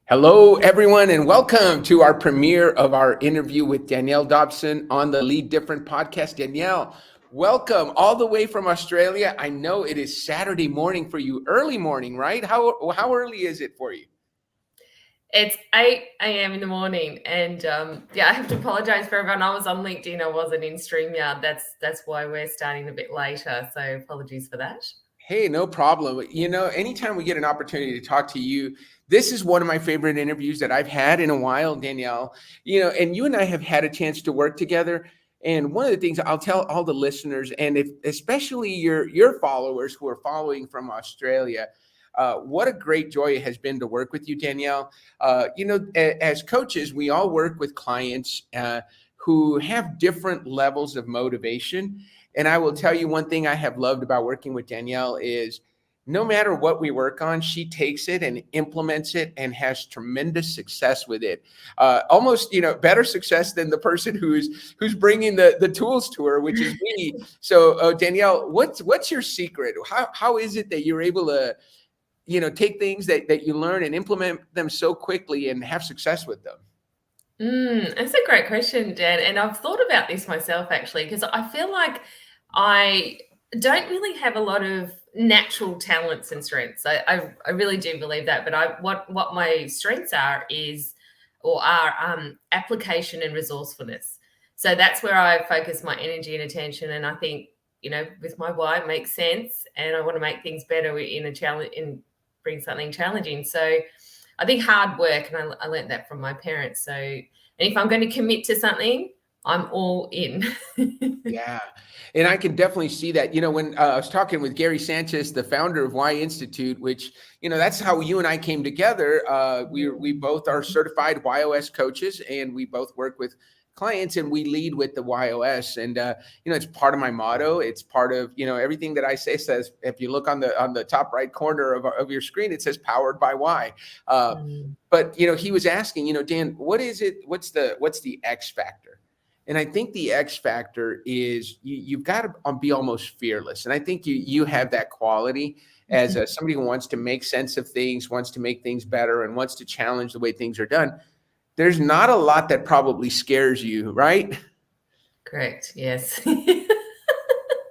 Hello, everyone, and welcome to our premiere of our interview with Danielle Dobson on the Lead Different podcast. Danielle, welcome all the way from Australia. I know it is Saturday morning for you, early morning, right? How early is it for you? It's 8 a.m. in the morning, and I have to apologize for everyone. I was on LinkedIn, I wasn't in StreamYard. That's why we're starting a bit later. So apologies for that. Hey, no problem. Anytime we get an opportunity to talk to you, this is one of my favorite interviews that I've had in a while, Danielle. And you and I have had a chance to work together. And one of the things I'll tell all the listeners, and if especially your followers who are following from Australia, what a great joy it has been to work with you, Danielle. As coaches, we all work with clients who have different levels of motivation. And I will tell you one thing I have loved about working with Danielle is no matter what we work on, she takes it and implements it and has tremendous success with it. Almost, better success than the person who's bringing the tools to her, which is me. So, Danielle, what's your secret? How is it that you're able to, take things that you learn and implement them so quickly and have success with them? That's a great question, Dan. And I've thought about this myself actually, because I feel like I don't really have a lot of natural talents and strengths. I really do believe that. But what my strengths are application and resourcefulness. So that's where I focus my energy and attention. And I think, with my why, it makes sense. And I want to make things better in a challenge and bring something challenging. So I think hard work, and I learned that from my parents. So, and if I'm going to commit to something, I'm all in. Yeah. And I can definitely see that. When I was talking with Gary Sanchez, the founder of Y Institute, which, that's how you and I came together. We both are certified YOS coaches, and we both work with clients, and we lead with the YOS. And, it's part of my motto. It's part of, everything that I say says, if you look on the top right corner of your screen, it says powered by Y. But, he was asking, Dan, what is it? What's the X factor? And I think the X factor is you've got to be almost fearless. And I think you have that quality as somebody who wants to make sense of things, wants to make things better, and wants to challenge the way things are done. There's not a lot that probably scares you, right? Correct. Yes.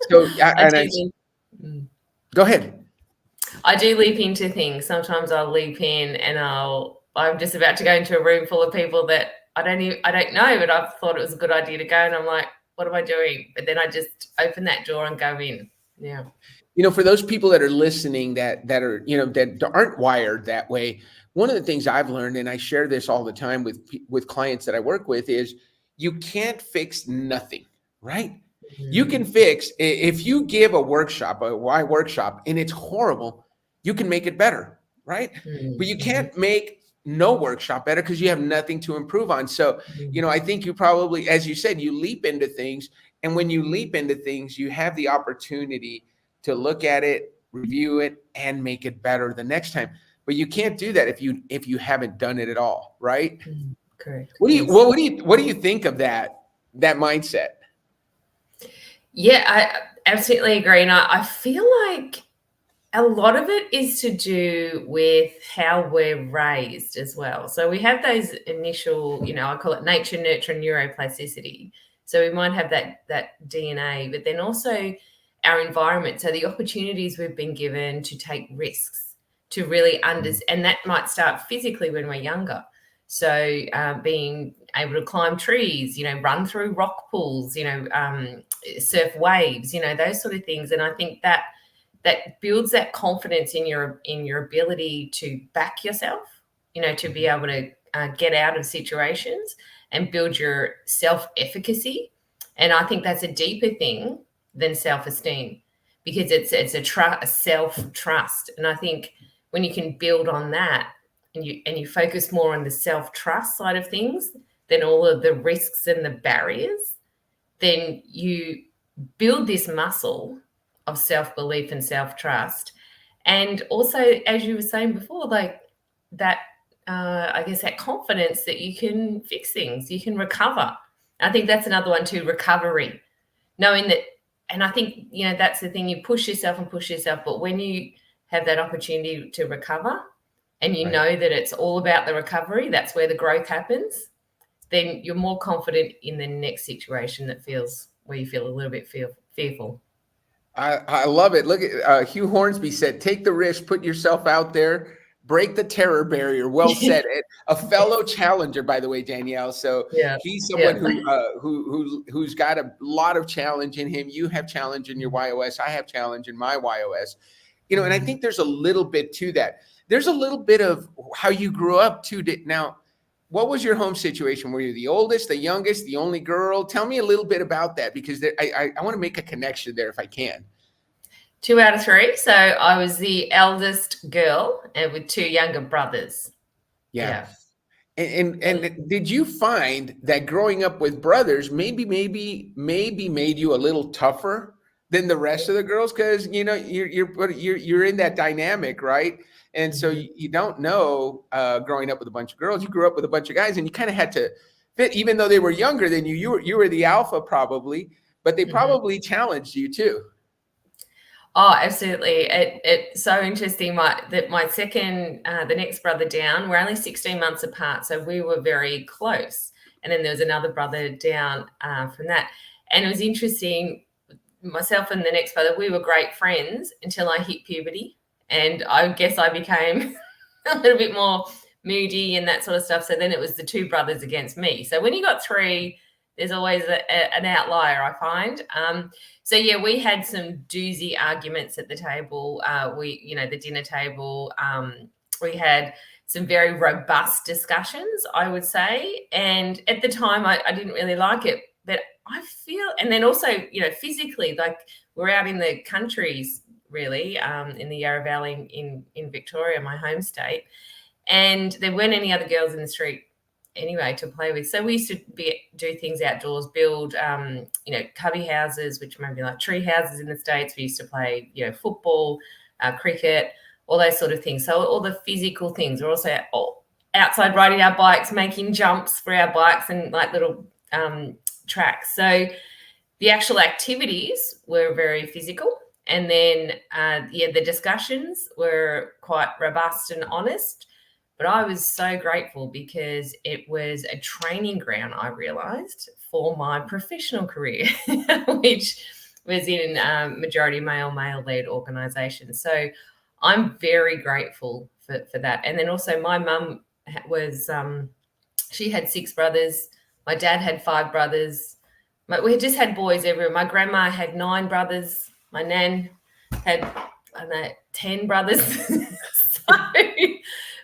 So, go ahead. I do leap into things. Sometimes I'll leap in and I'm just about to go into a room full of people that I don't know, but I've thought it was a good idea to go, and I'm like, what am I doing? But then I just open that door and go in. Yeah. For those people that are listening that are, that aren't wired that way, one of the things I've learned, and I share this all the time with clients that I work with, is you can't fix nothing, right? You can fix, if you give a workshop, a Y workshop, and it's horrible, you can make it better, right? But you can't make no workshop better because you have nothing to improve on. So, I think you probably, as you said, you leap into things. And when you leap into things, you have the opportunity to look at it, review it, and make it better the next time. But you can't do that if you haven't done it at all, right? Correct. What do you think of that mindset? Yeah, I absolutely agree. And I feel like a lot of it is to do with how we're raised as well. So we have those initial, I call it nature, nurture, and neuroplasticity. So we might have that DNA, but then also our environment. So the opportunities we've been given to take risks, to really understand, and that might start physically when we're younger. So being able to climb trees, run through rock pools, surf waves, those sort of things. And I think that builds that confidence in your ability to back yourself, to be able to get out of situations and build your self-efficacy. And I think that's a deeper thing than self-esteem, because it's a self-trust. And I think when you can build on that and you focus more on the self-trust side of things than all of the risks and the barriers, then you build this muscle of self-belief and self-trust. And also, as you were saying before, like that, I guess that confidence that you can fix things, you can recover. I think that's another one too, recovery. Knowing that, and I think, that's the thing, you push yourself, but when you have that opportunity to recover, and you Right. know that it's all about the recovery, that's where the growth happens, then you're more confident in the next situation where you feel a little bit fearful. I love it. Look at Hugh Hornsby said, "Take the risk, put yourself out there, break the terror barrier." Well said. A fellow challenger, by the way, Danielle. So Yeah, he's yeah. someone who's got a lot of challenge in him. You have challenge in your YOS. I have challenge in my YOS. And I think there's a little bit to that. There's a little bit of how you grew up too. Now, what was your home situation? Were you the oldest, the youngest, the only girl? Tell me a little bit about that, because I want to make a connection there if I can. 2 out of 3. So I was the eldest girl and with 2 younger brothers. Yeah. Yeah. And did you find that growing up with brothers maybe made you a little tougher than the rest of the girls? Because you're in that dynamic, right? And so Mhm. you don't know, growing up with a bunch of girls. You grew up with a bunch of guys, and you kind of had to fit, even though they were younger than you. You were the alpha probably, but they Mhm. probably challenged you too. Oh, absolutely. It's so interesting. My second, the next brother down, we're only 16 months apart, so we were very close. And then there was another brother down from that. And it was interesting, myself and the next brother, we were great friends until I hit puberty. And I guess I became a little bit more moody and that sort of stuff. So then it was the 2 brothers against me. So when you got 3, there's always an outlier, I find. So yeah, we had some doozy arguments at the table. The dinner table. We had some very robust discussions, I would say. And at the time, I didn't really like it, but I feel, and then also, physically, like we're out in the countries, really, in the Yarra Valley in Victoria, my home state, and there weren't any other girls in the street anyway to play with. So we used to do things outdoors, build, cubby houses, which might be like tree houses in the States. We used to play, football, cricket, all those sort of things. So all the physical things. We're also outside riding our bikes, making jumps for our bikes and like little tracks. So the actual activities were very physical. And then, the discussions were quite robust and honest. But I was so grateful because it was a training ground, I realised, for my professional career, which was in majority male-led organisations. So I'm very grateful for that. And then also my mum was, she had 6 brothers. My dad had 5 brothers. We just had boys everywhere. My grandma had 9 brothers. My nan had, I don't know, 10 brothers. So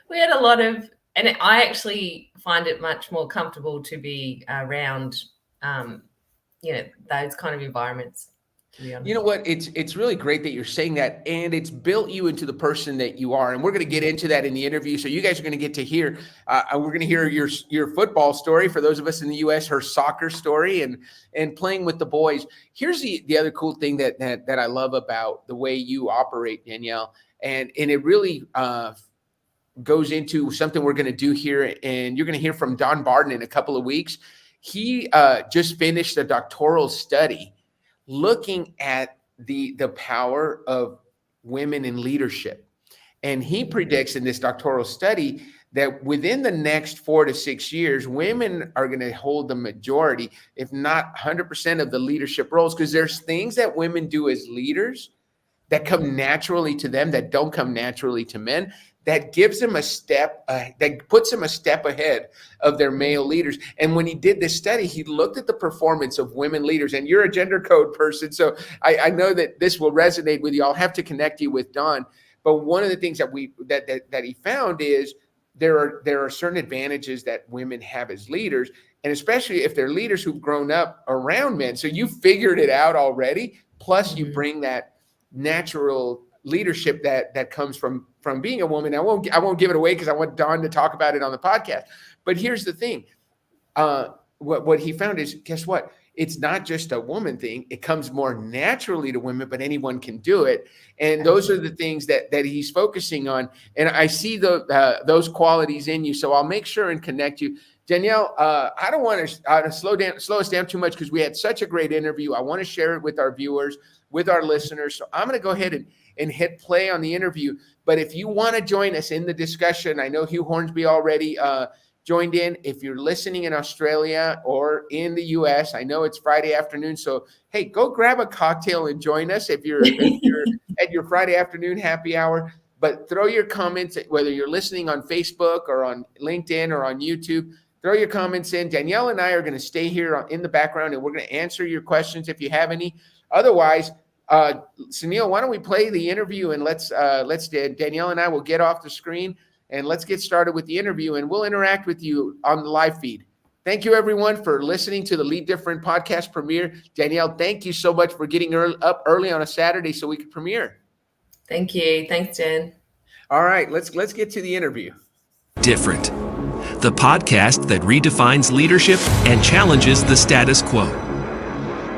we had a lot of, and I actually find it much more comfortable to be around, those kind of environments, to be You know honest. what? It's really great that you're saying that, and it's built you into the person that you are. And we're going to get into that in the interview. So you guys are going to get to hear. We're going to hear your football story for those of us in the U.S. Her soccer story and playing with the boys. Here's the other cool thing that I love about the way you operate, Danielle, and it really goes into something we're going to do here, and you're going to hear from Don Barden in a couple of weeks. He just finished a doctoral study looking at the power of women in leadership. And he predicts in this doctoral study that within the next 4 to 6 years, women are going to hold the majority, if not 100% of the leadership roles, because there's things that women do as leaders that come naturally to them that don't come naturally to men, that gives them a step, that puts them a step ahead of their male leaders. And when he did this study, he looked at the performance of women leaders. And you're a gender code person, so I know that this will resonate with you. I'll have to connect you with Don. But one of the things that he found is there are certain advantages that women have as leaders, and especially if they're leaders who've grown up around men. So you figured it out already. Plus, you Mhm. bring that natural leadership that comes from being a woman. I won't give it away because I want Don to talk about it on the podcast. But here's the thing: what he found is, guess what? It's not just a woman thing. It comes more naturally to women, but anyone can do it. And those are the Absolutely. things that he's focusing on. And I see those qualities in you. So I'll make sure and connect you. Danielle, I don't want to slow us down too much because we had such a great interview. I want to share it with our viewers, with our listeners. So I'm going to go ahead and hit play on the interview. But if you want to join us in the discussion, I know Hugh Hornsby already joined in. If you're listening in Australia or in the US, I know it's Friday afternoon. So, hey, go grab a cocktail and join us if you're at your Friday afternoon happy hour. But throw your comments, whether you're listening on Facebook or on LinkedIn or on YouTube, throw your comments in. Danielle and I are going to stay here in the background, and we're going to answer your questions if you have any. Otherwise, Sunil, why don't we play the interview, and let's Danielle and I will get off the screen, and let's get started with the interview, and we'll interact with you on the live feed. Thank you, everyone, for listening to the Lead Different podcast premiere. Danielle, thank you so much for getting up early on a Saturday so we could premiere. Thank you. Thanks, Jen. All right, let's get to the interview. Different, the podcast that redefines leadership and challenges the status quo.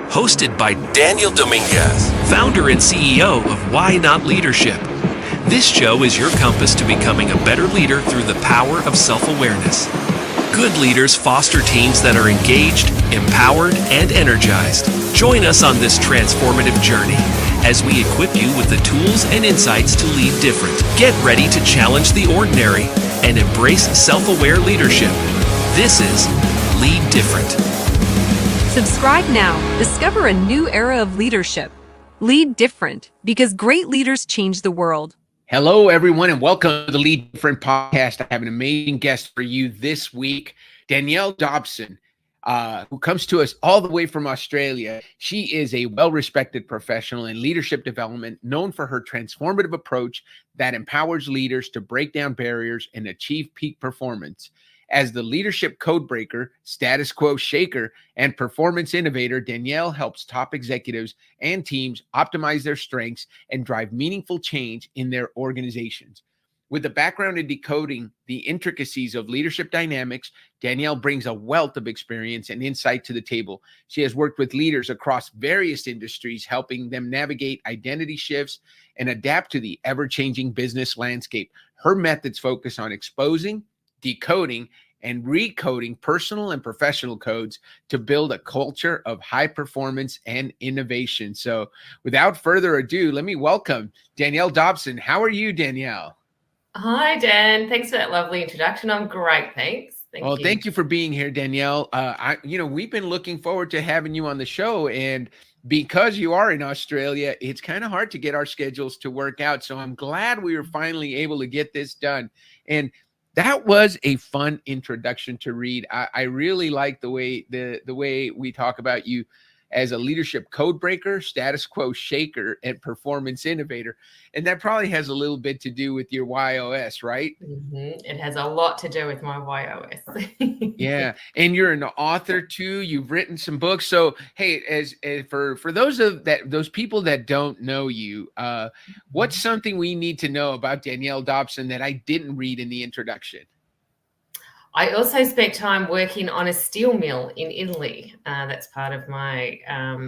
Hosted by Danielle Dominguez, founder and CEO of Why Not Leadership. This show is your compass to becoming a better leader through the power of self-awareness. Good leaders foster teams that are engaged, empowered, and energized. Join us on this transformative journey as we equip you with the tools and insights to lead different. Get ready to challenge the ordinary and embrace self-aware leadership. This is Lead Different. Subscribe now. Discover a new era of leadership. Lead Different, because great leaders change the world. Hello, everyone, and welcome to the Lead Different podcast. I have an amazing guest for you this week, Danielle Dobson, who comes to us all the way from Australia. She is a well-respected professional in leadership development, known for her transformative approach that empowers leaders to break down barriers and achieve peak performance. As the leadership codebreaker, status quo shaker, and performance innovator, Danielle helps top executives and teams optimize their strengths and drive meaningful change in their organizations. With a background in decoding the intricacies of leadership dynamics, Danielle brings a wealth of experience and insight to the table. She has worked with leaders across various industries, helping them navigate identity shifts and adapt to the ever-changing business landscape. Her methods focus on exposing, decoding, and recoding personal and professional codes to build a culture of high performance and innovation. So without further ado, let me welcome Danielle Dobson. How are you, Danielle? Hi, Dan. Thanks for that lovely introduction. I'm great. Thanks. Thank you for being here, Danielle. We've been looking forward to having you on the show, and because you are in Australia, it's kind of hard to get our schedules to work out. So I'm glad we were finally able to get this done. And that was a fun introduction to read. I really like the way we talk about you as a leadership codebreaker, status quo shaker, and performance innovator. And that probably has a little bit to do with your YOS, right? Mm-hmm. It has a lot to do with my YOS. Yeah. And you're an author too. You've written some books. So, hey, as for those people that don't know you, what's something we need to know about Danielle Dobson that I didn't read in the introduction? I also spent time working on a steel mill in Italy. That's part of my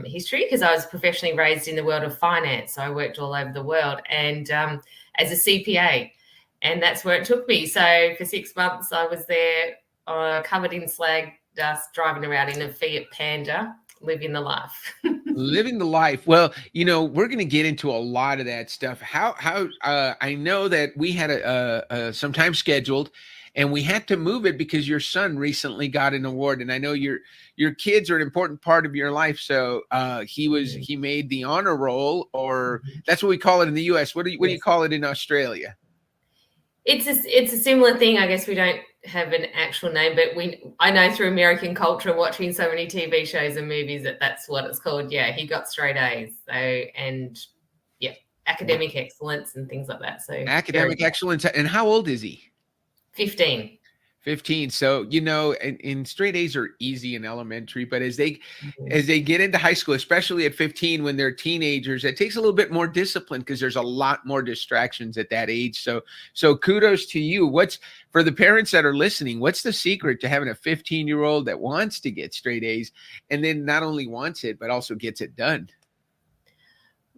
history because I was professionally raised in the world of finance. So I worked all over the world and as a CPA, and that's where it took me. So for 6 months, I was there covered in slag dust, driving around in a Fiat Panda, living the life. Living the life. Well, we're going to get into a lot of that stuff. How I know that we had some time scheduled, and we had to move it because your son recently got an award, and I know your kids are an important part of your life. So he made the honor roll, or that's what we call it in the U.S. What do you call it in Australia? It's a similar thing. I guess we don't have an actual name, but I know through American culture, watching so many TV shows and movies, that's what it's called. Yeah, he got straight A's. So, and yeah, academic excellence and things like that. So academic excellence. And how old is he? 15. So, and straight A's are easy in elementary, but as they get into high school, especially at 15, when they're teenagers, it takes a little bit more discipline because there's a lot more distractions at that age. So kudos to you. What's, for the parents that are listening, what's the secret to having a 15-year-old that wants to get straight A's and then not only wants it, but also gets it done?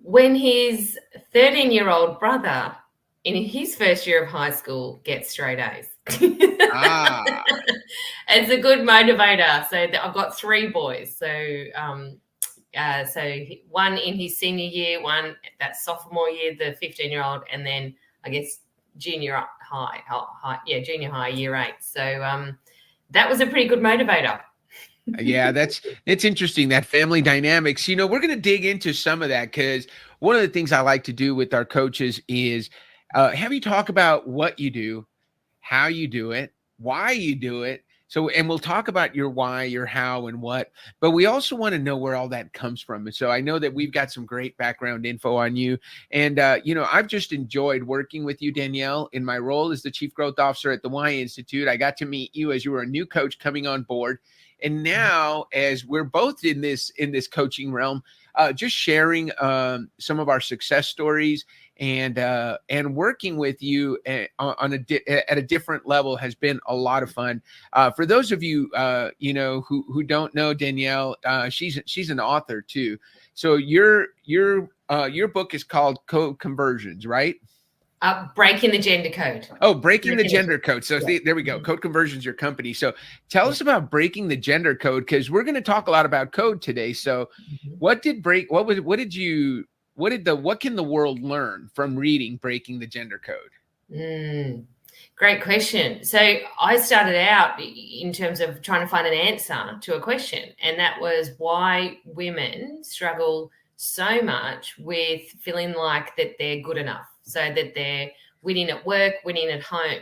When his 13-year-old brother in his first year of high school gets straight A's. It's a good motivator. So I've got 3 boys. So one in his senior year, one that sophomore year, the 15-year-old, and then I guess junior high, junior high, year 8. So that was a pretty good motivator. Yeah, it's interesting, that family dynamics. We're going to dig into some of that, because one of the things I like to do with our coaches is have you talk about what you do, how you do it, why you do it. So, and we'll talk about your why, your how, and what, but we also want to know where all that comes from. And so I know that we've got some great background info on you. And, I've just enjoyed working with you, Danielle, in my role as the Chief Growth Officer at the Y Institute. I got to meet you as you were a new coach coming on board. And now, as we're both in this coaching realm, just sharing some of our success stories and working with you at a different level has been a lot of fun. For those of you who don't know Danielle, she's an author too. So your book is called Code Conversions, right? Breaking the Gender Code. Oh, Breaking the Gender Code. So there we go. Code Conversions, your company. So tell us about Breaking the Gender Code, because we're going to talk a lot about code today. So what can the world learn from reading Breaking the Gender Code? Great question. So I started out in terms of trying to find an answer to a question, and that was why women struggle so much with feeling like that they're good enough, so that they're winning at work, winning at home.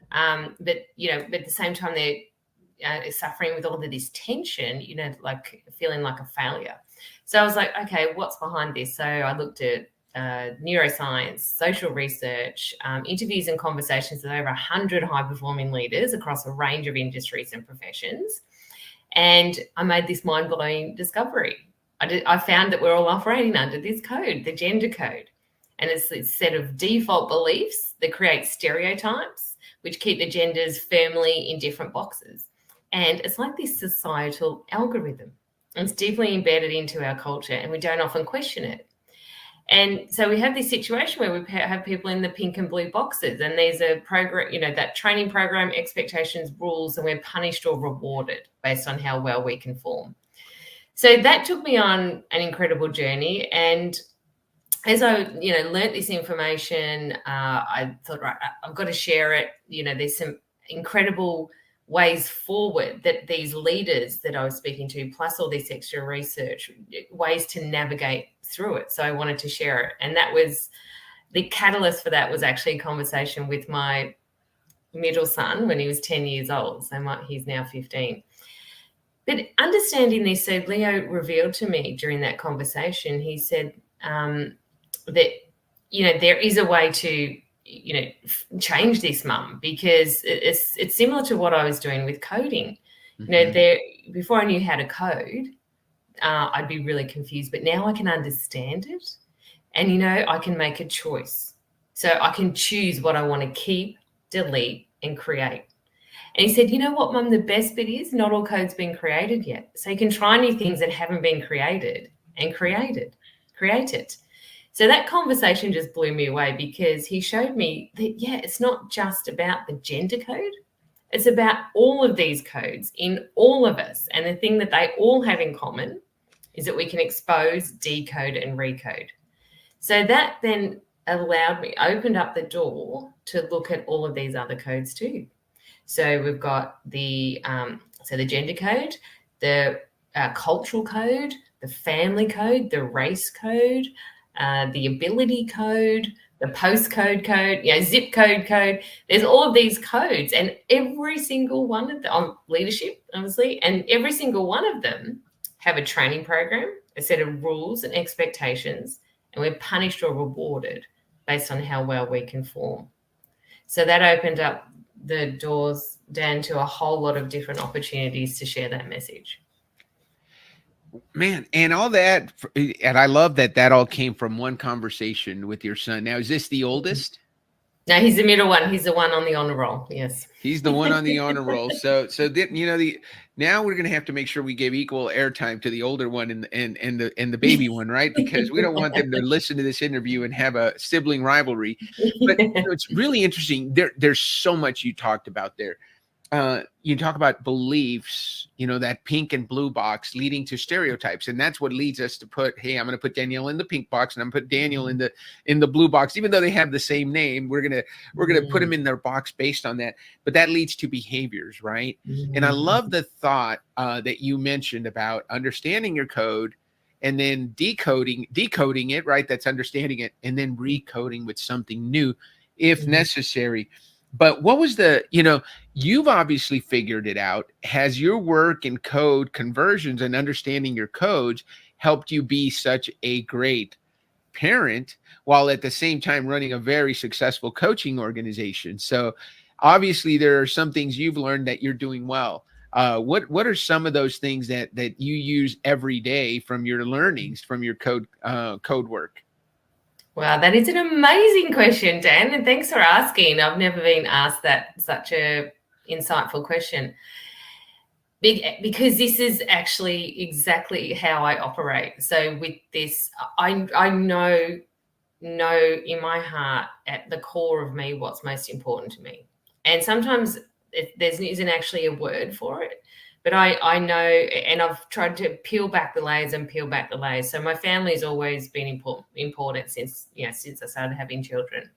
But at the same time, they're suffering with all of this tension, like feeling like a failure. So I was like, okay, what's behind this? So I looked at neuroscience, social research, interviews and conversations with over 100 high-performing leaders across a range of industries and professions. And I made this mind-blowing discovery. I found that we're all operating under this code, the gender code. And it's this set of default beliefs that create stereotypes, which keep the genders firmly in different boxes. And it's like this societal algorithm. It's deeply embedded into our culture, and we don't often question it. And so we have this situation where we have people in the pink and blue boxes, and there's a program, that training program, expectations, rules, and we're punished or rewarded based on how well we conform. So that took me on an incredible journey. And as I, learnt this information, I thought, right, I've got to share it. There's some incredible ways forward that these leaders that I was speaking to, plus all this extra research, ways to navigate through it. So I wanted to share it. And that was the catalyst for that, was actually a conversation with my middle son when he was 10 years old. So he's now 15. But understanding this, so Leo revealed to me during that conversation, he said that, there is a way to, change this, Mum, because it's similar to what I was doing with coding. Before I knew how to code, I'd be really confused, but now I can understand it, and I can make a choice. So I can choose what I want to keep, delete, and create. And he said, you know what, Mum, the best bit is not all code's been created yet. So you can try new things that haven't been created and create it. So that conversation just blew me away, because he showed me that, it's not just about the gender code. It's about all of these codes in all of us. And the thing that they all have in common is that we can expose, decode, and recode. So that then opened up the door to look at all of these other codes too. So we've got the gender code, the cultural code, the family code, the race code, the ability code, the postcode code, zip code. There's all of these codes, and every single one of them, on leadership, obviously, and every single one of them have a training program, a set of rules and expectations, and we're punished or rewarded based on how well we conform. So that opened up the doors, Dan, to a whole lot of different opportunities to share that message. Man, and all that, and I love that all came from one conversation with your son. Now, is this the oldest? No, he's the middle one. He's the one on the honor roll. Yes, he's the one on the honor roll. So now we're going to have to make sure we give equal airtime to the older one and the baby one, right? Because we don't want them to listen to this interview and have a sibling rivalry. But it's really interesting. There's so much you talked about there. you talk about beliefs, that pink and blue box leading to stereotypes. And that's what leads us to put, hey, I'm going to put Danielle in the pink box and I'm going to put Daniel in the blue box. Even though they have the same name, we're going to put them in their box based on that. But that leads to behaviors, right? And I love the thought that you mentioned about understanding your code and then decoding it, right? That's understanding it, and then recoding with something new if necessary. But what was you've obviously figured it out. Has your work in code conversions and understanding your codes helped you be such a great parent while at the same time running a very successful coaching organization? So obviously there are some things you've learned that you're doing well. What are some of those things that you use every day from your learnings, from your code work? Wow, that is an amazing question, Dan, and thanks for asking. I've never been asked such a insightful question. Because this is actually exactly how I operate. So with this, I know in my heart, at the core of me, what's most important to me. And sometimes there isn't actually a word for it, but I know, and I've tried to peel back the layers. So my family's always been important since I started having children.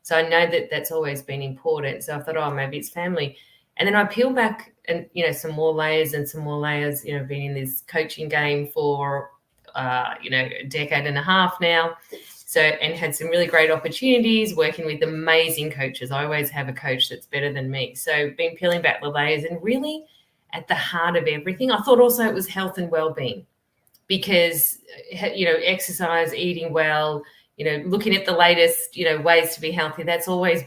So I know that's always been important. So I thought, maybe it's family. And then I peel back and, some more layers, been in this coaching game for, a decade and a half now. So, and had some really great opportunities working with amazing coaches. I always have a coach that's better than me. So been peeling back the layers, and really at the heart of everything, I thought also it was health and well-being, because, exercise, eating well, looking at the latest, ways to be healthy, that's always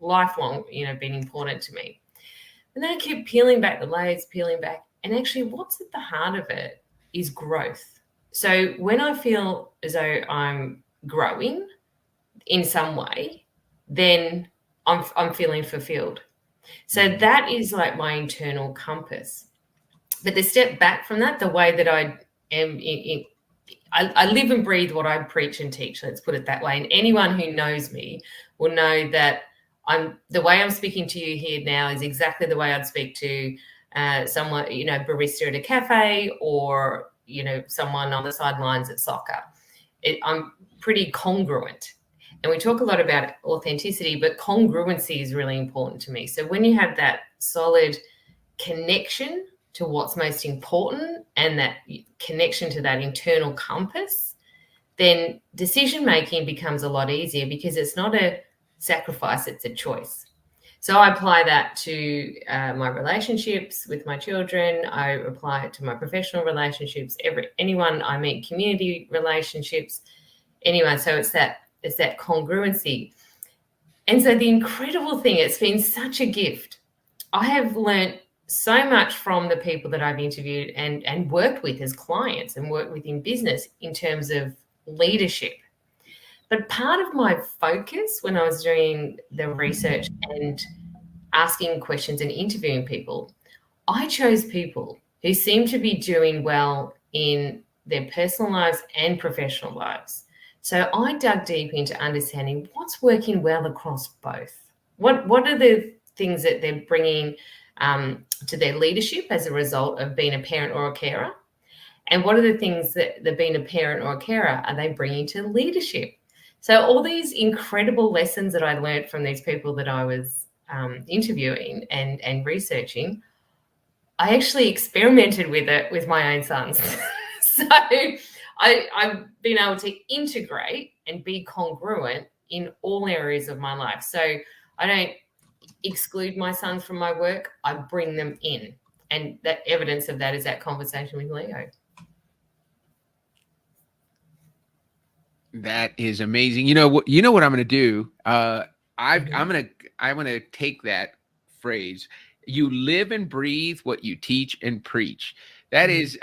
lifelong, been important to me. And then I keep peeling back the layers, and actually what's at the heart of it is growth. So when I feel as though I'm growing in some way, then I'm feeling fulfilled. So that is like my internal compass. But the step back from that, the way that I am I live and breathe what I preach and teach, let's put it that way. And anyone who knows me will know that the way I'm speaking to you here now is exactly the way I'd speak to someone, barista at a cafe, or, someone on the sidelines at soccer. I'm pretty congruent. And we talk a lot about authenticity, but congruency is really important to me. So when you have that solid connection to what's most important and that connection to that internal compass, then decision-making becomes a lot easier, because it's not a sacrifice, it's a choice. So I apply that to my relationships with my children. I apply it to my professional relationships, anyone I meet, community relationships, anyone. So it's that congruency. And so the incredible thing, it's been such a gift. I have learned so much from the people that I've interviewed and worked with as clients and worked with in business in terms of leadership. But part of my focus when I was doing the research and asking questions and interviewing people, I chose people who seem to be doing well in their personal lives and professional lives. So I dug deep into understanding what's working well across both. What are the things that they're bringing to their leadership as a result of being a parent or a carer? And what are the things that being a parent or a carer are they bringing to leadership? So all these incredible lessons that I learned from these people that I was interviewing and researching, I actually experimented with it with my own sons. So I've been able to integrate and be congruent in all areas of my life. So I don't exclude my sons from my work, I bring them in. And that evidence of that is that conversation with Leo. That is amazing. You know what I'm going to do? I'm going to take that phrase. You live and breathe what you teach and preach. That is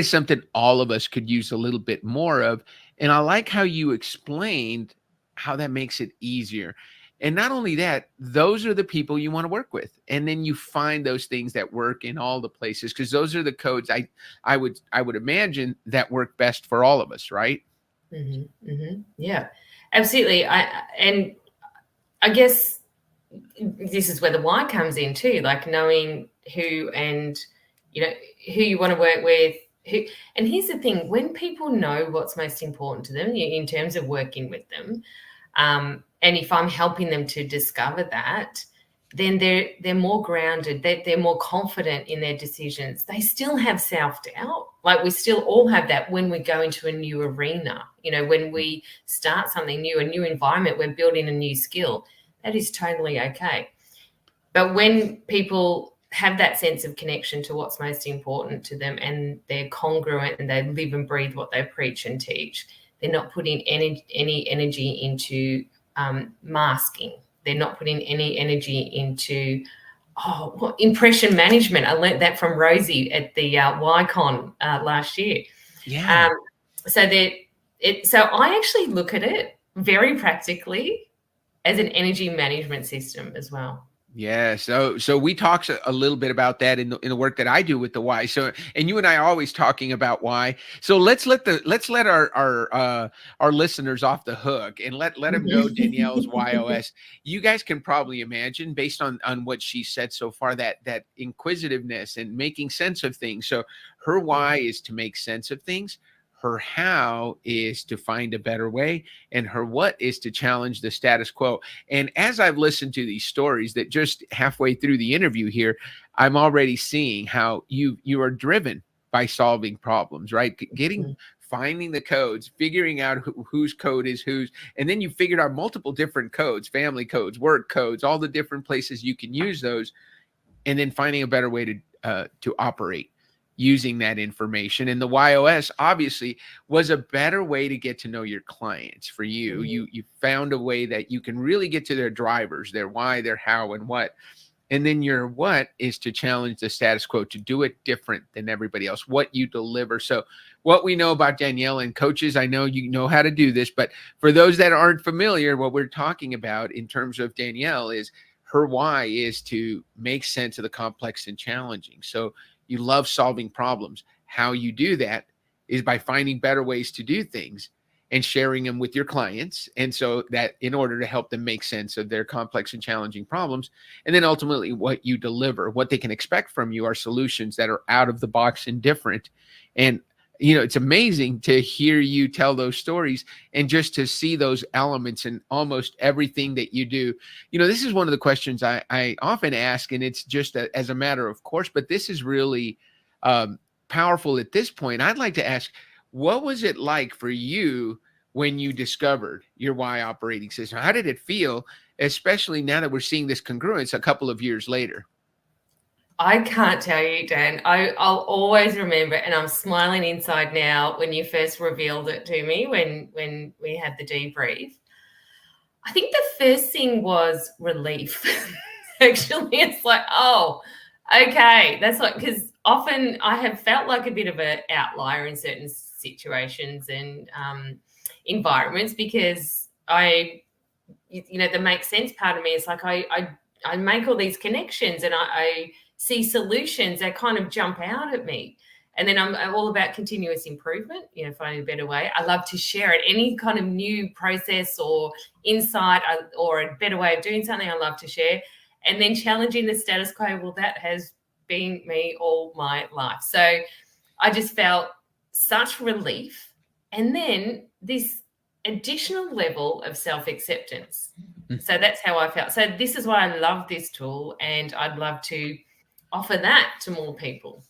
something all of us could use a little bit more of. And I like how you explained how that makes it easier. And not only that, those are the people you want to work with. And then you find those things that work in all the places, because those are the codes I would imagine that work best for all of us, right? Mm-hmm, mm-hmm. Yeah, absolutely. I guess this is where the why comes in too, like knowing who and, who you want to work with. And here's the thing, when people know what's most important to them in terms of working with them, and if I'm helping them to discover that, then they're more grounded, they're more confident in their decisions. They still have self-doubt. Like we still all have that when we go into a new arena, when we start something new, a new environment, we're building a new skill. That is totally okay. But when people have that sense of connection to what's most important to them and they're congruent and they live and breathe what they preach and teach, they're not putting any energy into masking. They're not putting any energy into impression management. I learned that from Rosie at the YCon last year. Yeah. So I actually look at it very practically as an energy management system as well. Yeah. So we talked a little bit about that in the work that I do with the why. So, and you and I are always talking about why. So let's let our listeners off the hook and let them know Danielle's YOS. You guys can probably imagine, based on what she said so far, that inquisitiveness and making sense of things. So her why is to make sense of things. Her how is to find a better way, and her what is to challenge the status quo. And as I've listened to these stories, that just halfway through the interview here, I'm already seeing how you are driven by solving problems, right? Finding the codes, figuring out whose code is whose, and then you figured out multiple different codes, family codes, work codes, all the different places you can use those, and then finding a better way to operate using that information. And the YOS obviously was a better way to get to know your clients. For you, you found a way that you can really get to their drivers, their why, their how, and what. And then your what is to challenge the status quo, to do it different than everybody else, what you deliver. So what we know about Danielle, and coaches, I know you know how to do this, but for those that aren't familiar, what we're talking about in terms of Danielle is her why is to make sense of the complex and challenging. So you love solving problems. How you do that is by finding better ways to do things and sharing them with your clients. And so that in order to help them make sense of their complex and challenging problems, and then ultimately what you deliver, what they can expect from you are solutions that are out of the box and different. And it's amazing to hear you tell those stories and just to see those elements in almost everything that you do. This is one of the questions I often ask, and it's just as a matter of course, but this is really powerful at this point. I'd like to ask, what was it like for you when you discovered your why operating system? How did it feel, especially now that we're seeing this congruence a couple of years later? I can't tell you, Dan. I'll always remember, and I'm smiling inside now when you first revealed it to me when we had the debrief. I think the first thing was relief. Actually, it's like, oh, okay. That's like, because often I have felt like a bit of an outlier in certain situations and environments, because the make sense part of me is like I make all these connections and I see solutions that kind of jump out at me. And then I'm all about continuous improvement, finding a better way. I love to share it. Any kind of new process or insight or a better way of doing something, I love to share. And then challenging the status quo, well, that has been me all my life. So I just felt such relief. And then this additional level of self-acceptance. So that's how I felt. So this is why I love this tool, and I'd love to offer that to more people.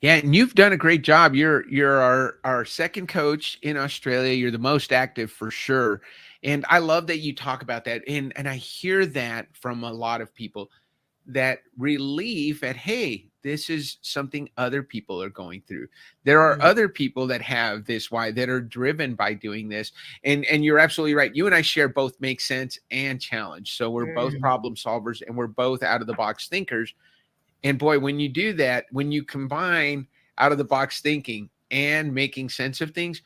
Yeah, and you've done a great job. You're our second coach in Australia. You're the most active for sure. And I love that you talk about that. And I hear that from a lot of people, that relief at, hey, this is something other people are going through. There are other people that have this why, that are driven by doing this. And you're absolutely right. You and I share both make sense and challenge. So we're both problem solvers, and we're both out of the box thinkers. And boy, when you do that, when you combine out of the box thinking and making sense of things,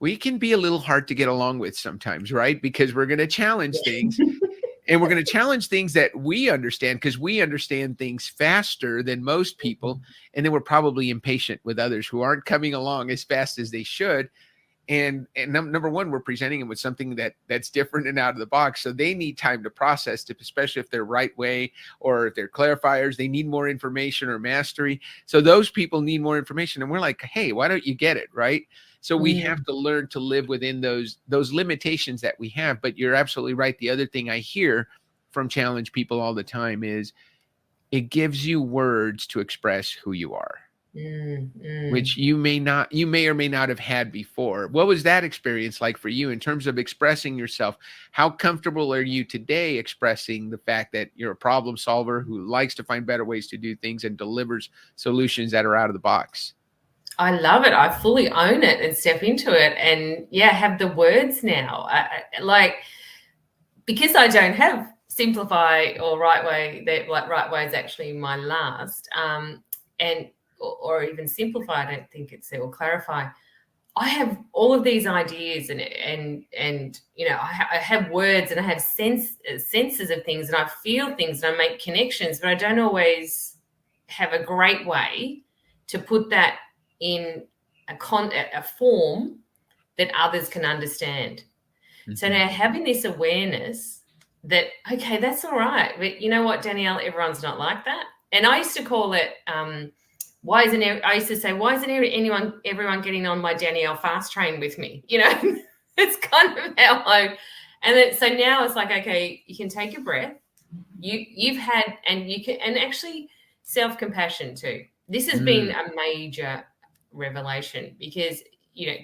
we can be a little hard to get along with sometimes, right? Because we're going to challenge things, and we're going to challenge things that we understand, because we understand things faster than most people. And then we're probably impatient with others who aren't coming along as fast as they should. And number one, we're presenting them with something that's different and out of the box. So they need time to process it, especially if they're right way or if they're clarifiers, they need more information or mastery. So those people need more information. And we're like, hey, why don't you get it? Right. So we have to learn to live within those limitations that we have. But you're absolutely right. The other thing I hear from challenge people all the time is it gives you words to express who you are. Which you may or may not have had before. What was that experience like for you in terms of expressing yourself? How comfortable are you today expressing the fact that you're a problem solver who likes to find better ways to do things and delivers solutions that are out of the box? I love it. I fully own it and step into it, and have the words now. Because I don't have simplify or right way. That right way is actually my last. Or even simplify, I don't think it's there, or clarify. I have all of these ideas and I have words and I have senses of things and I feel things and I make connections, but I don't always have a great way to put that in a form that others can understand. So now having this awareness that, okay, that's all right, but you know what, Danielle, everyone's not like that. And I used to call it, why isn't everyone getting on my Danielle fast train with me? It's kind of how so now it's like, okay, you can take a breath. You've had, and you can, and actually self-compassion too. This has been a major revelation because,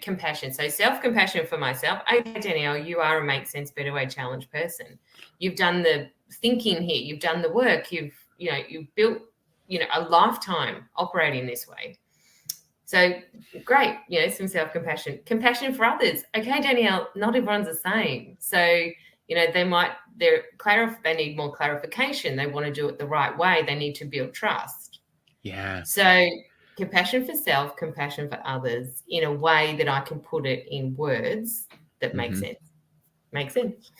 compassion. So self-compassion for myself. Okay, Danielle, you are a make sense, better way challenge person. You've done the thinking here. You've done the work. You've built, a lifetime operating this way. So great, some self-compassion. Compassion for others. Okay, Danielle, not everyone's the same. So, they need more clarification. They want to do it the right way. They need to build trust. Yeah. So compassion for self, compassion for others in a way that I can put it in words that make sense. Makes sense.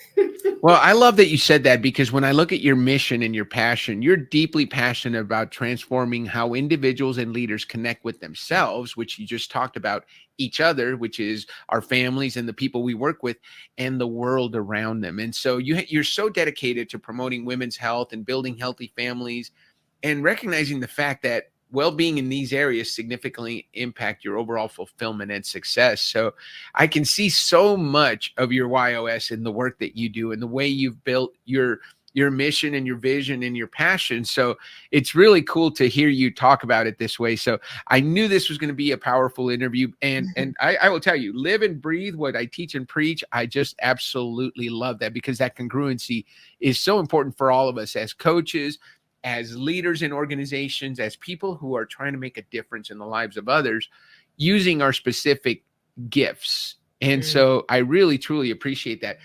Well, I love that you said that, because when I look at your mission and your passion, you're deeply passionate about transforming how individuals and leaders connect with themselves, which you just talked about, each other, which is our families and the people we work with, and the world around them. And so you're so dedicated to promoting women's health and building healthy families and recognizing the fact that well-being in these areas significantly impact your overall fulfillment and success. So I can see so much of your YOS in the work that you do and the way you've built your mission and your vision and your passion. So it's really cool to hear you talk about it this way. So I knew this was going to be a powerful interview. And I will tell you, live and breathe what I teach and preach. I just absolutely love that, because that congruency is so important for all of us as coaches, as leaders in organizations, as people who are trying to make a difference in the lives of others using our specific gifts. And so I really, truly appreciate that.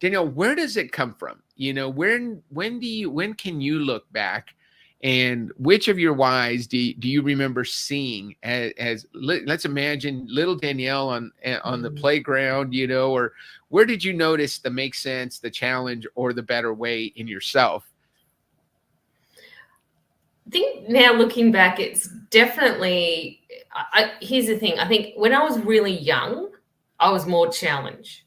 Danielle, where does it come from? When can you look back, and which of your whys do you remember seeing as let's imagine little Danielle on the playground, or where did you notice the make sense, the challenge, or the better way in yourself? I think now looking back, it's definitely, here's the thing. I think when I was really young, I was more challenged.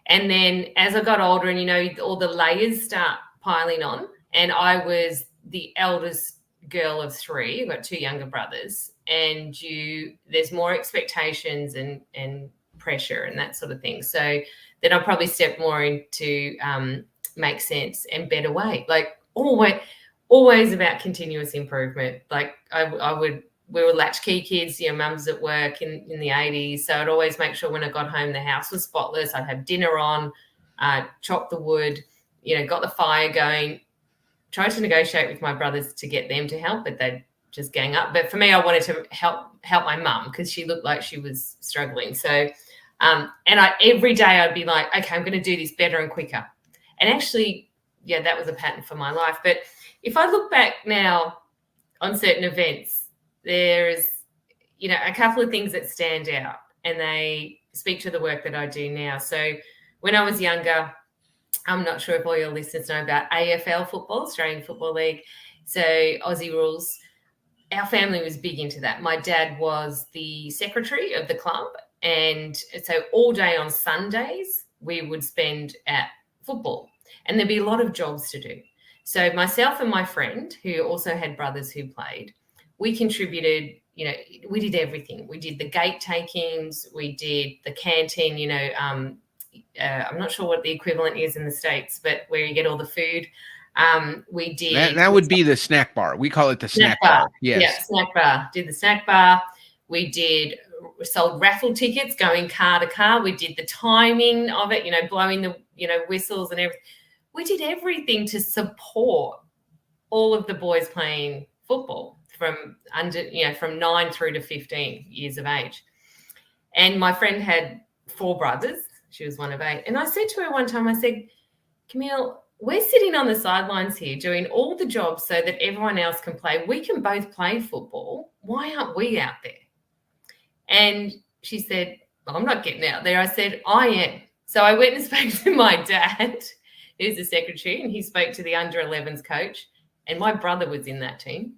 And then as I got older and, all the layers start piling on, and I was the eldest girl of three. I've got two younger brothers, and there's more expectations and pressure and that sort of thing. So then I probably stepped more into make sense and better way, like always about continuous improvement. Like we were latchkey kids, mum's at work in the 80s. So I'd always make sure when I got home, the house was spotless. I'd have dinner on, chop the wood, got the fire going, tried to negotiate with my brothers to get them to help, but they'd just gang up. But for me, I wanted to help my mum because she looked like she was struggling. So, every day I'd be like, okay, I'm going to do this better and quicker. And actually, that was a pattern for my life. But if I look back now on certain events, there's, a couple of things that stand out, and they speak to the work that I do now. So when I was younger, I'm not sure if all your listeners know about AFL football, Australian Football League. So Aussie rules. Our family was big into that. My dad was the secretary of the club, And so all day on Sundays, we would spend at football, and there'd be a lot of jobs to do. So myself and my friend, who also had brothers who played, we contributed, we did everything. We did the gate takings, we did the canteen, I'm not sure what the equivalent is in the States, but where you get all the food. We did. That would be the snack bar. We call it the snack bar. Yes. Yeah, snack bar. Did the snack bar. We sold raffle tickets going car to car. We did the timing of it, blowing the, whistles and everything. We did everything to support all of the boys playing football from 9 through to 15 years of age. And my friend had 4 brothers. She was one of 8. And I said to her one time, I said, Camille, we're sitting on the sidelines here doing all the jobs so that everyone else can play. We can both play football. Why aren't we out there? And she said, well, I'm not getting out there. I said, I am. So I went and spoke to my dad, who's the secretary, and he spoke to the under-11s coach, and my brother was in that team.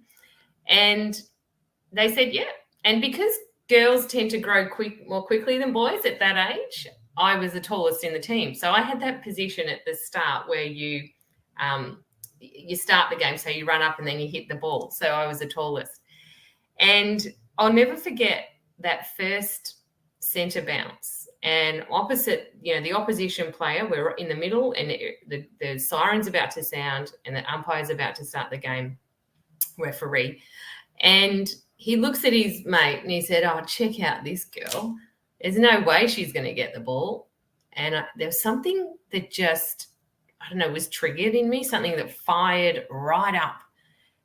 And they said, yeah. And because girls tend to grow more quickly than boys at that age, I was the tallest in the team. So I had that position at the start where you start the game, so you run up and then you hit the ball. So I was the tallest. And I'll never forget that first centre bounce. And opposite, the opposition player, we're in the middle, and the siren's about to sound, and the umpire's about to start the game, referee. And he looks at his mate and he said, oh, check out this girl. There's no way she's going to get the ball. And there was something that just, was triggered in me, something that fired right up.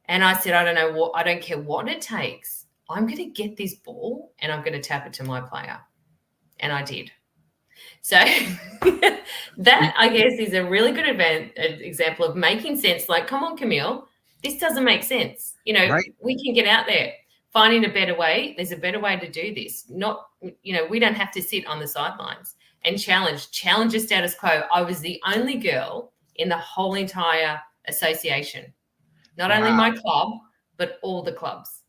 And I said, I don't care what it takes. I'm going to get this ball and I'm going to tap it to my player. And I did. So that, I guess, is a really good example of making sense. Like, come on, Camille, this doesn't make sense. Right. We can get out there, finding a better way. There's a better way to do this. Not, we don't have to sit on the sidelines and challenge the status quo. I was the only girl in the whole entire association, not only my club, but all the clubs.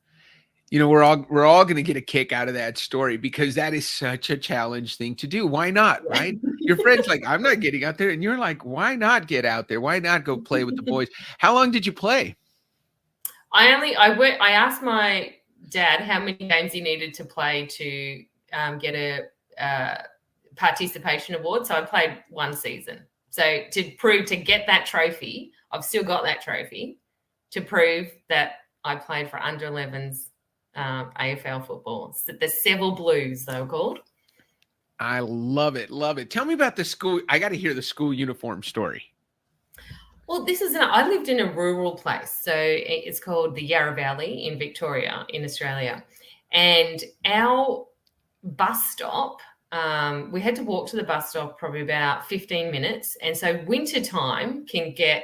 We're all going to get a kick out of that story because that is such a challenge thing to do. Why not, right? Your friend's like, I'm not getting out there. And you're like, why not get out there? Why not go play with the boys? How long did you play? I asked my dad how many games he needed to play to get a participation award. So I played 1 season. So to get that trophy, I've still got that trophy to prove that I played for under 11s AFL football. The Seville Blues, they were called. I love it. Love it. Tell me about the school. I got to hear the school uniform story. Well, I lived in a rural place. So it's called the Yarra Valley in Victoria in Australia. And our bus stop, we had to walk to the bus stop probably about 15 minutes. And so winter time can get,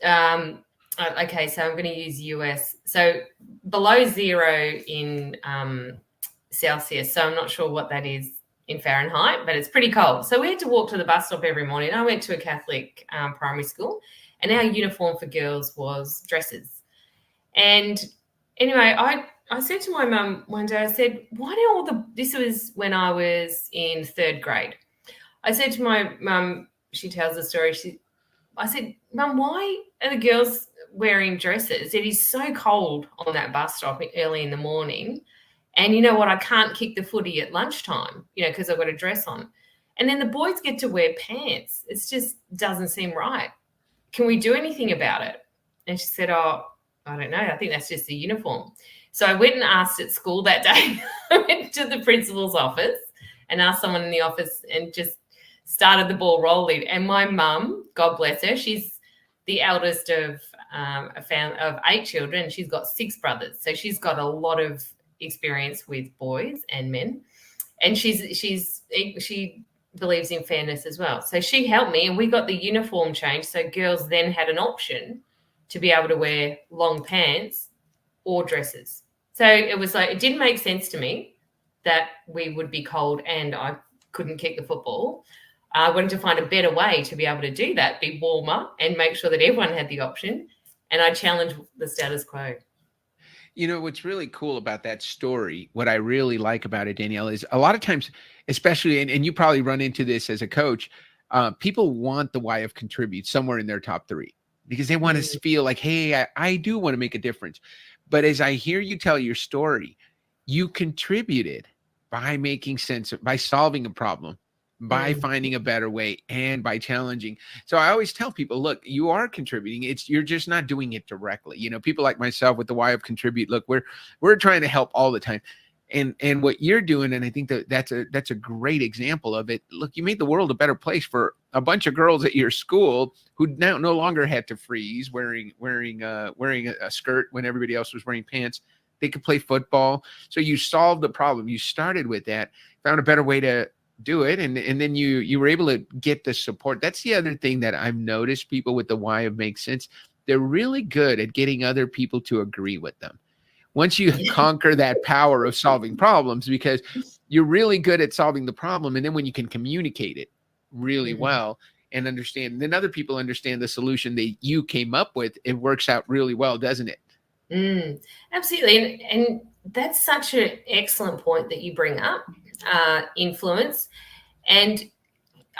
okay, so I'm going to use US. So below 0 in Celsius. So I'm not sure what that is in Fahrenheit, but it's pretty cold. So we had to walk to the bus stop every morning. I went to a Catholic primary school, and our uniform for girls was dresses. And anyway, I said to my mum one day, I said, why do this was when I was in 3rd grade. I said to my mum, she tells the story, I said, Mum, why are the girls wearing dresses? It is so cold on that bus stop early in the morning. And you know what? I can't kick the footy at lunchtime, because I've got a dress on. And then the boys get to wear pants. It just doesn't seem right. Can we do anything about it? And she said, oh, I don't know. I think that's just the uniform. So I went and asked at school that day. I went to the principal's office and asked someone in the office and just started the ball rolling. And my mum, God bless her, she's the eldest of a family of 8 children. She's got 6 brothers. So she's got a lot of experience with boys and men, and she believes in fairness as well. So she helped me, and we got the uniform changed. So girls then had an option to be able to wear long pants or dresses. So it was like, it didn't make sense to me that we would be cold and I couldn't kick the football. I wanted to find a better way to be able to do that, be warmer, and make sure that everyone had the option. And I challenged the status quo. What's really cool about that story, what I really like about it, Danielle, is a lot of times, especially, and you probably run into this as a coach, people want the why of contribute somewhere in their top three because they want to feel like, hey, I do want to make a difference. But as I hear you tell your story, you contributed by making sense, by solving a problem, by finding a better way, and by challenging. So I always tell people, look, you are contributing. You're just not doing it directly. People like myself with the why of contribute. Look, we're trying to help all the time. And what you're doing, and I think that's a great example of it. Look, you made the world a better place for a bunch of girls at your school who now no longer had to freeze wearing a skirt when everybody else was wearing pants. They could play football. So you solved the problem. You started with that, found a better way to do it, and then you were able to get the support. That's the other thing that I've noticed. People with the why of makes sense, they're really good at getting other people to agree with them. Once you conquer that power of solving problems, because you're really good at solving the problem, and then when you can communicate it really well and understand, then other people understand the solution that you came up with, it works out really well, doesn't it? Absolutely. And that's such an excellent point that you bring up, influence. And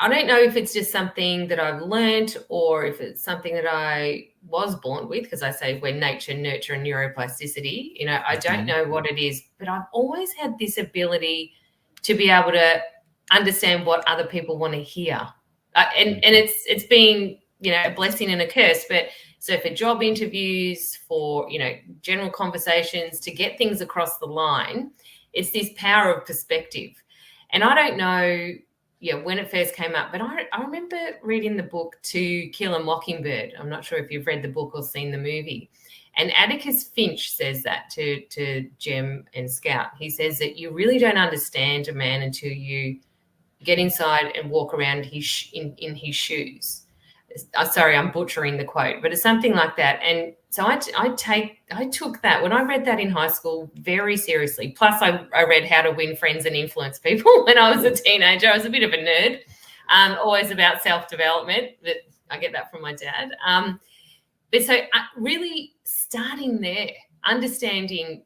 I don't know if it's just something that I've learned or if it's something that I was born with, because I say we're nature, nurture, and neuroplasticity. I don't know what it is, but I've always had this ability to be able to understand what other people want to hear. And it's been, a blessing and a curse. But so for job interviews, for, general conversations, to get things across the line, it's this power of perspective. And I don't know, when it first came up, but I remember reading the book To Kill a Mockingbird. I'm not sure if you've read the book or seen the movie. And Atticus Finch says that to Jem and Scout. He says that you really don't understand a man until you get inside and walk around in his shoes. Sorry, I'm butchering the quote, but it's something like that. And so I took that when I read that in high school very seriously. Plus, I read How to Win Friends and Influence People when I was a teenager. I was a bit of a nerd, always about self-development. But I get that from my dad. But so really starting there, understanding,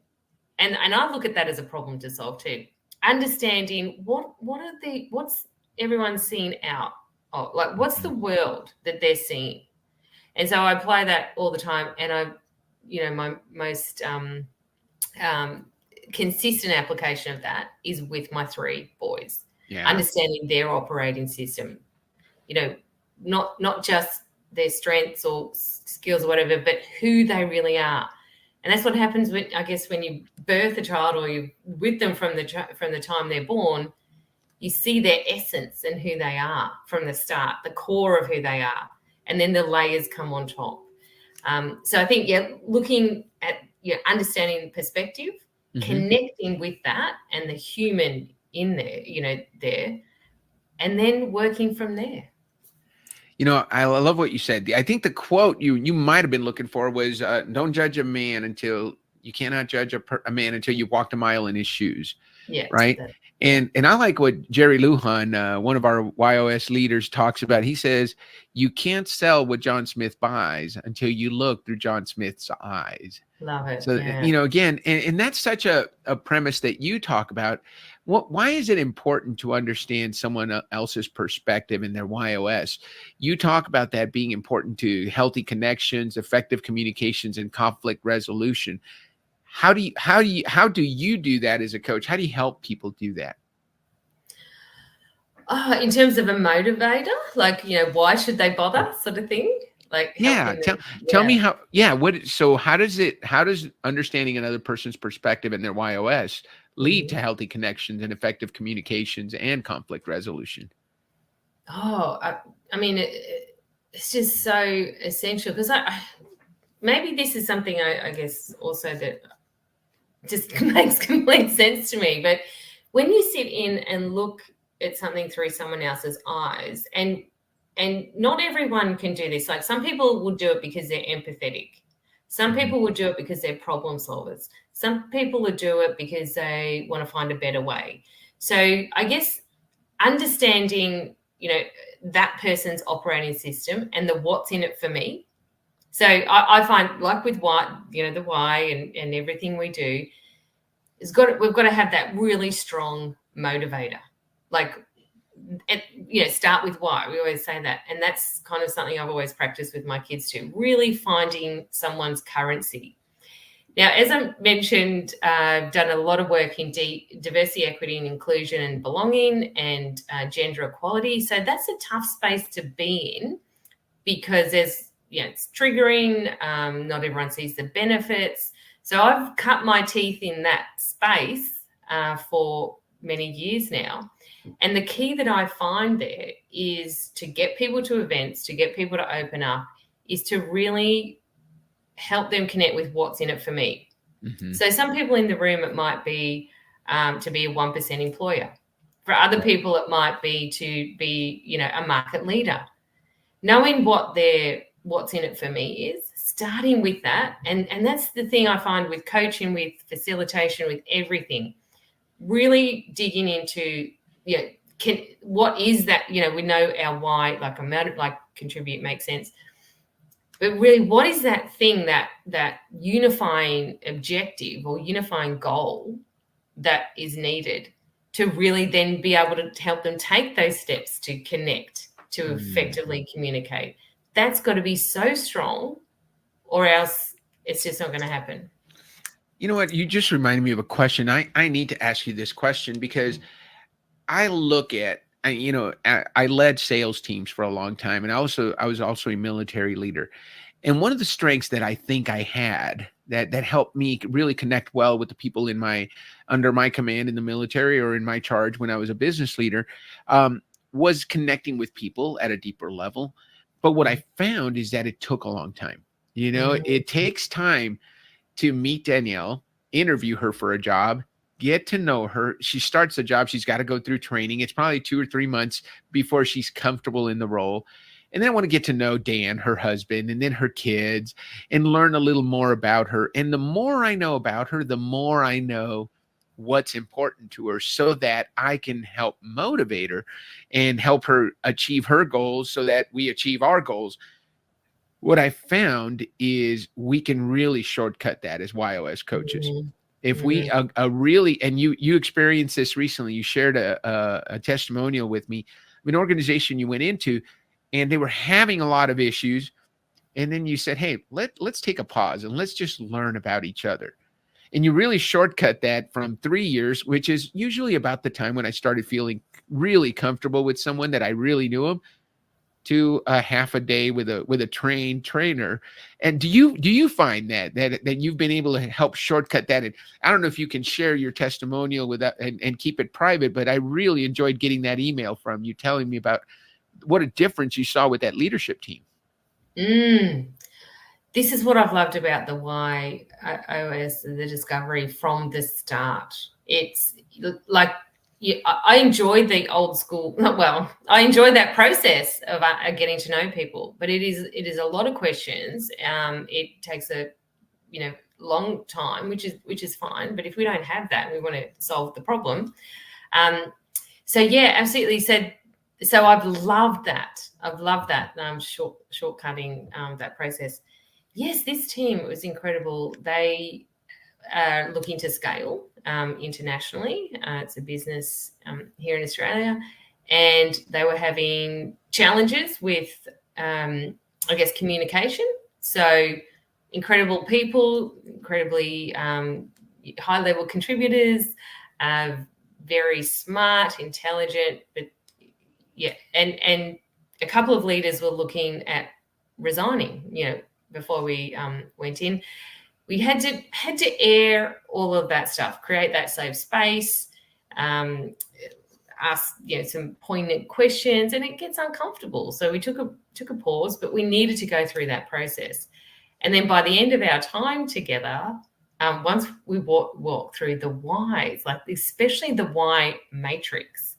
and I look at that as a problem to solve too. Understanding what's everyone seeing out. Oh, like what's the world that they're seeing? And so I apply that all the time. And my most consistent application of that is with my 3 boys, understanding their operating system, not just their strengths or skills or whatever, but who they really are. And that's what happens when you birth a child or you're with them from the time they're born. You see their essence and who they are from the start, the core of who they are, and then the layers come on top. So I think, looking at understanding perspective, connecting with that and the human in there, and then working from there. I love what you said. I think the quote you might have been looking for was, "Don't judge a man until you cannot judge a man until you've walked a mile in his shoes." Yeah, right. And I like what Jerry Lujan, one of our YOS leaders, talks about. He says, you can't sell what John Smith buys until you look through John Smith's eyes. Love it. So, again, and that's such a premise that you talk about. Why is it important to understand someone else's perspective in their YOS? You talk about that being important to healthy connections, effective communications, and conflict resolution. How do you do that as a coach? How do you help people do that? In terms of a motivator, like, why should they bother, sort of thing? Like, tell me how. Yeah, how does understanding another person's perspective and their YOS lead to healthy connections and effective communications and conflict resolution? I mean, it's just so essential, because maybe this is something I guess also that just makes complete sense to me. But when you sit in and look at something through someone else's eyes, and not everyone can do this. Like, some people will do it because they're empathetic. Some people will do it because they're problem solvers. Some people will do it because they want to find a better way. So I guess understanding, that person's operating system and the what's in it for me. So I find, like with why, the why and everything we do, we've got to have that really strong motivator. Like, start with why. We always say that. And that's kind of something I've always practiced with my kids too, really finding someone's currency. Now, as I mentioned, I've done a lot of work in diversity, equity, and inclusion and belonging and gender equality. So that's a tough space to be in because it's triggering. Not everyone sees the benefits. So I've cut my teeth in that space for many years now. And the key that I find there is to get people to events, to get people to open up, is to really help them connect with what's in it for me. Mm-hmm. So some people in the room, it might be to be a 1% employer. For other people, it might be to be, a market leader. Knowing what's in it for me is starting with that. And that's the thing I find with coaching, with facilitation, with everything, really digging into, what is that, we know our why, like amount, like contribute makes sense. But really, what is that thing, that unifying objective or unifying goal that is needed to really then be able to help them take those steps to connect, to effectively communicate? That's got to be so strong, or else it's just not going to happen. You know what? You just reminded me of a question. I need to ask you this question because I look at, I led sales teams for a long time, and I was also a military leader. And one of the strengths that I think I had that helped me really connect well with the people under my command in the military or in my charge when I was a business leader, was connecting with people at a deeper level. But what I found is that it took a long time. It takes time to meet Danielle, interview her for a job, get to know her. She starts the job. She's got to go through training. It's probably 2 or 3 months before she's comfortable in the role. And then I want to get to know Dan, her husband, and then her kids, and learn a little more about her. And the more I know about her, the more I know what's important to her, so that I can help motivate her and help her achieve her goals so that we achieve our goals. What I found is we can really shortcut that as YOS coaches. Mm-hmm. If we really, and you experienced this recently, you shared a testimonial with me of an organization you went into, and they were having a lot of issues. And then you said, hey, let's take a pause and let's just learn about each other. And you really shortcut that from 3 years, which is usually about the time when I started feeling really comfortable with someone that I really knew them, to a half a day with a trained trainer. And do you find that you've been able to help shortcut that? And I don't know if you can share your testimonial with that and keep it private, but I really enjoyed getting that email from you telling me about what a difference you saw with that leadership team. This is what I've loved about the YOS, the discovery from the start. It's like, I enjoyed the old school. Well, I enjoyed that process of getting to know people, but it is a lot of questions. It takes a long time, which is fine. But if we don't have that, we want to solve the problem. So yeah, absolutely. So I've loved that. Shortcutting that process. Yes, this team was incredible. They are looking to scale internationally. It's a business here in Australia, and they were having challenges with, communication. So incredible people, incredibly high-level contributors, very smart, intelligent, but yeah, and a couple of leaders were looking at resigning, before we went in. We had to air all of that stuff, create that safe space, ask some poignant questions, and it gets uncomfortable. So we took a pause, but we needed to go through that process. And then by the end of our time together, once we walk through the whys, like especially the why matrix,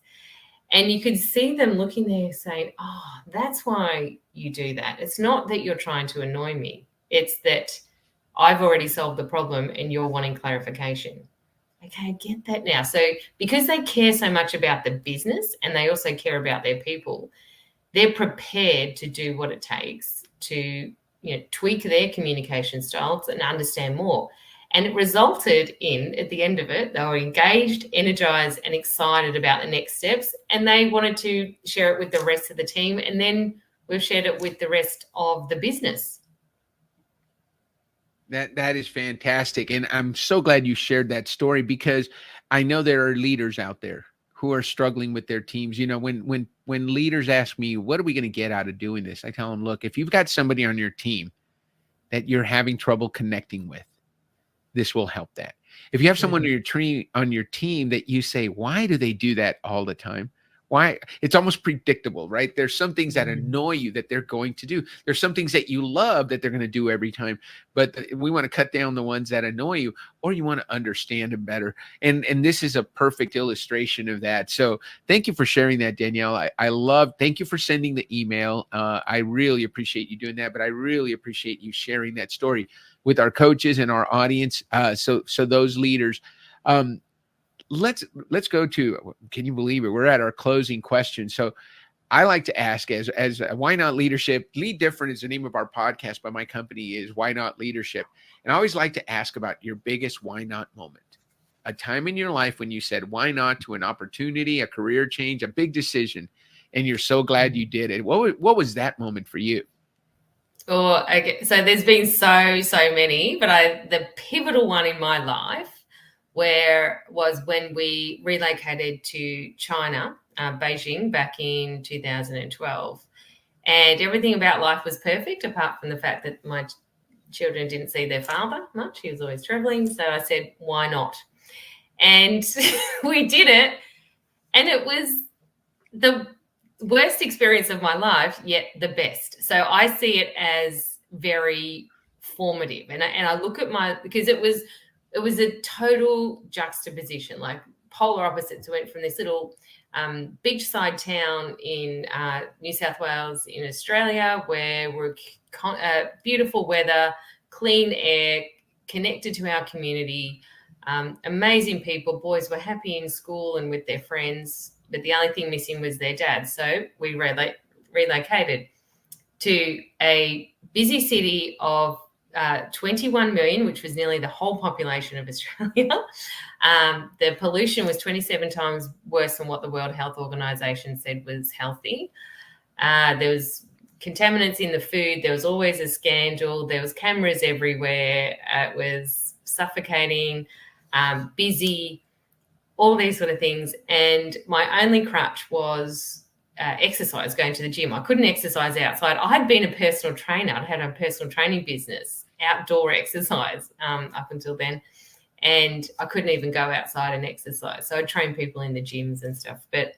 and you could see them looking there saying, oh, that's why you do that. It's not that you're trying to annoy me. It's that I've already solved the problem and you're wanting clarification. Okay, I get that now. So because they care so much about the business and they also care about their people, they're prepared to do what it takes to, tweak their communication styles and understand more. And it resulted in, at the end of it, they were engaged, energized, and excited about the next steps. And they wanted to share it with the rest of the team. And then we've shared it with the rest of the business. That is fantastic. And I'm so glad you shared that story, because I know there are leaders out there who are struggling with their teams. When leaders ask me, what are we going to get out of doing this? I tell them, look, if you've got somebody on your team that you're having trouble connecting with, this will help that. If you have someone on your team that you say, why do they do that all the time? Why? It's almost predictable, right? There's some things that annoy you that they're going to do. There's some things that you love that they're going to do every time. But we want to cut down the ones that annoy you, or you want to understand them better. And this is a perfect illustration of that. So thank you for sharing that, Danielle. Thank you for sending the email. I really appreciate you doing that, but I really appreciate you sharing that story with our coaches and our audience. So those leaders, let's go to, can you believe it? We're at our closing question. So I like to ask, as Why Not Leadership, Lead Different is the name of our podcast, but my company is Why Not Leadership. And I always like to ask about your biggest why not moment, a time in your life when you said why not to an opportunity, a career change, a big decision, and you're so glad you did it. What was that moment for you? Oh, okay. So there's been so many, but the pivotal one in my life was when we relocated to China, Beijing, back in 2012. And everything about life was perfect, apart from the fact that my children didn't see their father much. He was always traveling. So I said, why not? And we did it. And it was the worst experience of my life, yet the best. So I see it as very formative. And I look at because it was a total juxtaposition, like polar opposites. We went from this little beachside town in New South Wales in Australia, where we're beautiful weather, clean air, connected to our community, amazing people. Boys were happy in school and with their friends, but the only thing missing was their dad. So we relocated to a busy city of 21 million, which was nearly the whole population of Australia. The pollution was 27 times worse than what the World Health Organization said was healthy. There was contaminants in the food. There was always a scandal. There was cameras everywhere. It was suffocating, busy, all these sort of things. And my only crutch was exercise, going to the gym. I couldn't exercise outside. I had been a personal trainer. I'd had a personal training business, outdoor exercise up until then. And I couldn't even go outside and exercise. So I'd train people in the gyms and stuff. But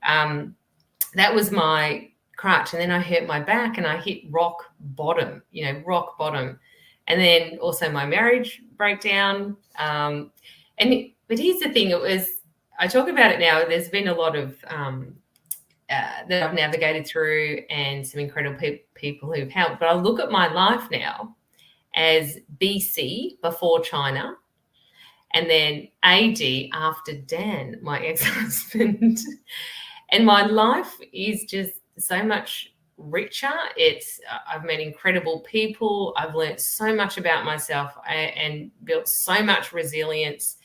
that was my crutch. And then I hurt my back and I hit rock bottom. And then also my marriage breakdown. But here's the thing, I talk about it now, there's been a lot of that I've navigated through and some incredible people who've helped. But I look at my life now as BC, before China, and then AD after Dan, my ex-husband. And my life is just so much richer. I've met incredible people. I've learned so much about myself and built so much resilience,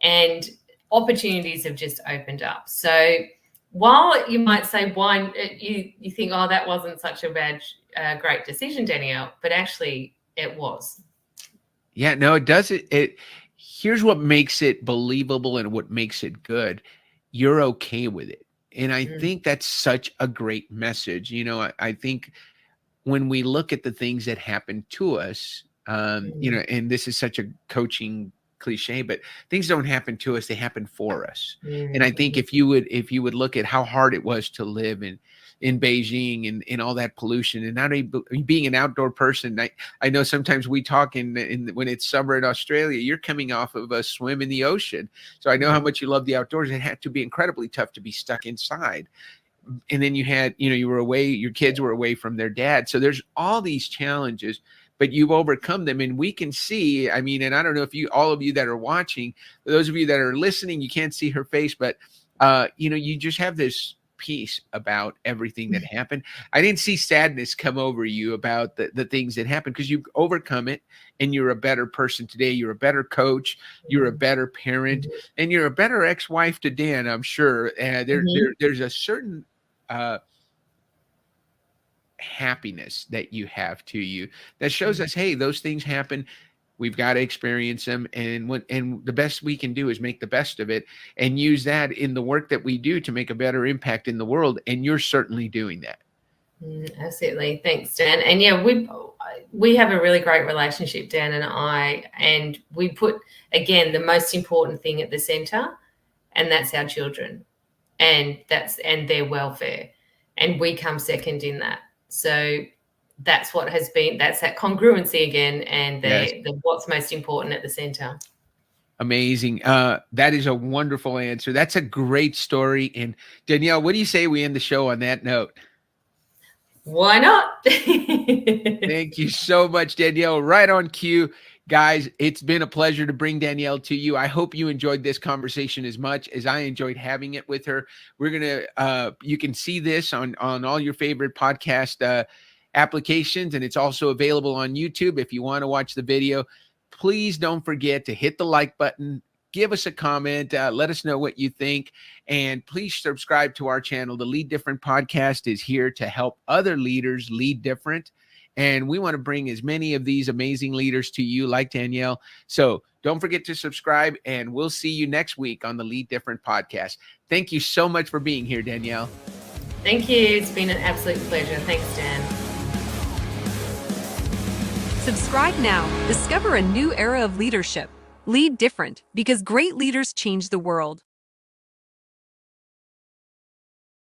and opportunities have just opened up. So while you might say, why you think, oh, that wasn't such a great decision, Danielle, but actually it was. Yeah, no, it does. Here's what makes it believable and what makes it good. You're okay with it. And I think that's such a great message. I think when we look at the things that happen to us, and this is such a coaching cliche, but things don't happen to us, they happen for us. And I think if you would look at how hard it was to live in Beijing and all that pollution, and not being an outdoor person, I know sometimes we talk when it's summer in Australia, you're coming off of a swim in the ocean. So I know how much you love the outdoors. It had to be incredibly tough to be stuck inside. And then you had, you were away, your kids were away from their dad. So there's all these challenges, but you've overcome them. And we can see, and I don't know if all of you that are watching, those of you that are listening, you can't see her face, but, you just have this peace about everything that happened. I didn't see sadness come over you about the things that happened, because you've overcome it and you're a better person today. You're a better coach. You're a better parent, and you're a better ex-wife to Dan, I'm sure. There's a certain happiness that you have to you that shows us, hey, those things happen. We've got to experience them, and the best we can do is make the best of it and use that in the work that we do to make a better impact in the world. And you're certainly doing that. Absolutely. Thanks, Dan. And yeah, we have a really great relationship, Dan and I, and we put, again, the most important thing at the center, and that's our children, and their welfare. And we come second in that. So that's what has been, that's that congruency again, and the what's most important at the center. Amazing. That is a wonderful answer. That's a great story. And Danielle, what do you say we end the show on that note? Why not? Thank you so much, Danielle. Right on cue. Guys, it's been a pleasure to bring Danielle to you. I hope you enjoyed this conversation as much as I enjoyed having it with her. We're going to, you can see this on all your favorite podcast applications, and it's also available on YouTube if you want to watch the video. Please don't forget to hit the like button, give us a comment, let us know what you think, and please subscribe to our channel. The Lead Different podcast is here to help other leaders lead different, and we want to bring as many of these amazing leaders to you like Danielle. So don't forget to subscribe, and we'll see you next week on the Lead Different podcast. Thank you so much for being here, Danielle. Thank you. It's been an absolute pleasure. Thanks, Dan. Subscribe now. Discover a new era of leadership. Lead different, because great leaders change the world.